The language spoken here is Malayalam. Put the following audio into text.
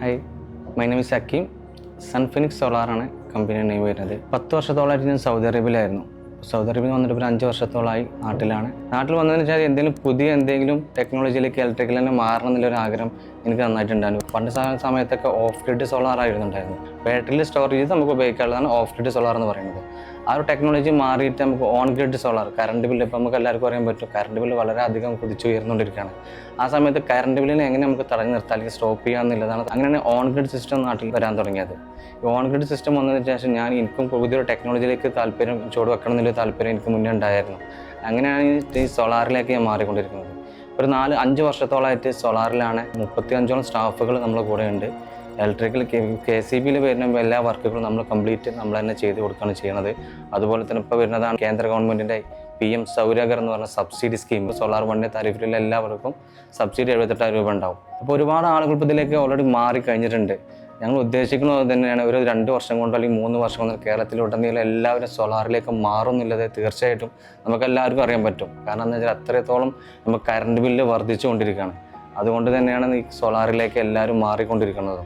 Hi, my name is Akeem. Sunphoenix സോളാറാണ് കമ്പനിയുടെ നെയിം വരുന്നത്. 10 വർഷത്തോളമായിട്ട് ഞാൻ സൗദി അറേബ്യയിലായിരുന്നു. സൗദി അറേബ്യയിൽ വന്നിട്ട് ഒരു 5 വർഷത്തോളമായി നാട്ടിലാണ്. നാട്ടിൽ വന്നതെന്ന് വെച്ചാൽ എന്തെങ്കിലും ടെക്നോളജിയിലേക്ക് ഇലക്ട്രിക്കൽ തന്നെ മാറണം എന്നുള്ളൊരു ആഗ്രഹം എനിക്ക് നന്നായിട്ടുണ്ടായിരുന്നു. പണ്ട് സമയത്തൊക്കെ ഓഫ് ഗ്രിഡ് സോളാർ ആയിരുന്നുണ്ടായിരുന്നു. ബാറ്ററിയിൽ സ്റ്റോർ ചെയ്ത് നമുക്ക് ഉപയോഗിക്കാനുള്ളതാണ് ഓഫ് ഗ്രിഡ് സോളാർ എന്ന് പറയുന്നത്. ആ ഒരു ടെക്നോളജി മാറിയിട്ട് നമുക്ക് on grid solar, current bill ഇപ്പോൾ നമുക്ക് എല്ലാവർക്കും അറിയാൻ പറ്റും, കറണ്ട് ബില്ല് വളരെ അധികം കുതിച്ചു ഉയർന്നുകൊണ്ടിരിക്കുകയാണ്. ആ സമയത്ത് കറണ്ട് ബില്ലിനെ എങ്ങനെ നമുക്ക് തടഞ്ഞു നിർത്താം അല്ലെങ്കിൽ സ്റ്റോപ്പ് ചെയ്യാമെന്നുള്ളതാണ്. അങ്ങനെയാണ് ഓൺ ഗ്രിഡ് സിസ്റ്റം നാട്ടിൽ വരാൻ തുടങ്ങിയത്. ഈ ഓൺ ഗ്രിഡ് സിസ്റ്റം വന്നതിന് ശേഷം എനിക്കും പുതിയൊരു ടെക്നോളജിയിലേക്ക് ചുവടുവെക്കണം എന്നുള്ള താല്പര്യം എനിക്ക് മുന്നേ ഉണ്ടായിരുന്നു. അങ്ങനെയാണ് ഈ സോളാറിലേക്ക് ഞാൻ മാറിക്കൊണ്ടിരിക്കുന്നത്. ഒരു 4-5 വർഷത്തോളമായിട്ട് സോളാറിലാണ് 35ഓളം സ്റ്റാഫുകൾ നമ്മളെ കൂടെ ഉണ്ട്. ഇലക്ട്രിക്കൽ KCBയിൽ വരുന്ന എല്ലാ വർക്കുകളും നമ്മൾ കംപ്ലീറ്റ് നമ്മൾ തന്നെ ചെയ്ത് കൊടുക്കുകയാണ് ചെയ്യുന്നത്. അതുപോലെ തന്നെ ഇപ്പോൾ വരുന്നതാണ് കേന്ദ്ര ഗവൺമെൻറ്റിൻ്റെ PM സൗരഘർ എന്ന് പറഞ്ഞ സബ്സിഡി സ്കീം. സോളാർ 1 താരിഫിലുള്ള എല്ലാവർക്കും സബ്സിഡി 78,000 രൂപ ഉണ്ടാവും. അപ്പോൾ ഒരുപാട് ആളുകൾ ഇപ്പോൾ ഇതിലേക്ക് ഓൾറെഡി മാറി കഴിഞ്ഞിട്ടുണ്ട്. ഞങ്ങൾ ഉദ്ദേശിക്കുന്നത് തന്നെയാണ് ഒരു 2 വർഷം കൊണ്ടോ അല്ലെങ്കിൽ 3 വർഷം കൊണ്ടോ കേരളത്തിലുടനീളം എല്ലാവരും സോളാറിലേക്ക് മാറുന്നില്ലത് തീർച്ചയായിട്ടും നമുക്കെല്ലാവർക്കും അറിയാൻ പറ്റും. കാരണം എന്താ വെച്ചാൽ അത്രത്തോളം നമുക്ക് കറണ്ട് ബില്ല് വർദ്ധിച്ചു കൊണ്ടിരിക്കുകയാണ്. അതുകൊണ്ട് തന്നെയാണ് ഈ സോളാറിലേക്ക് എല്ലാവരും മാറിക്കൊണ്ടിരിക്കുന്നത്.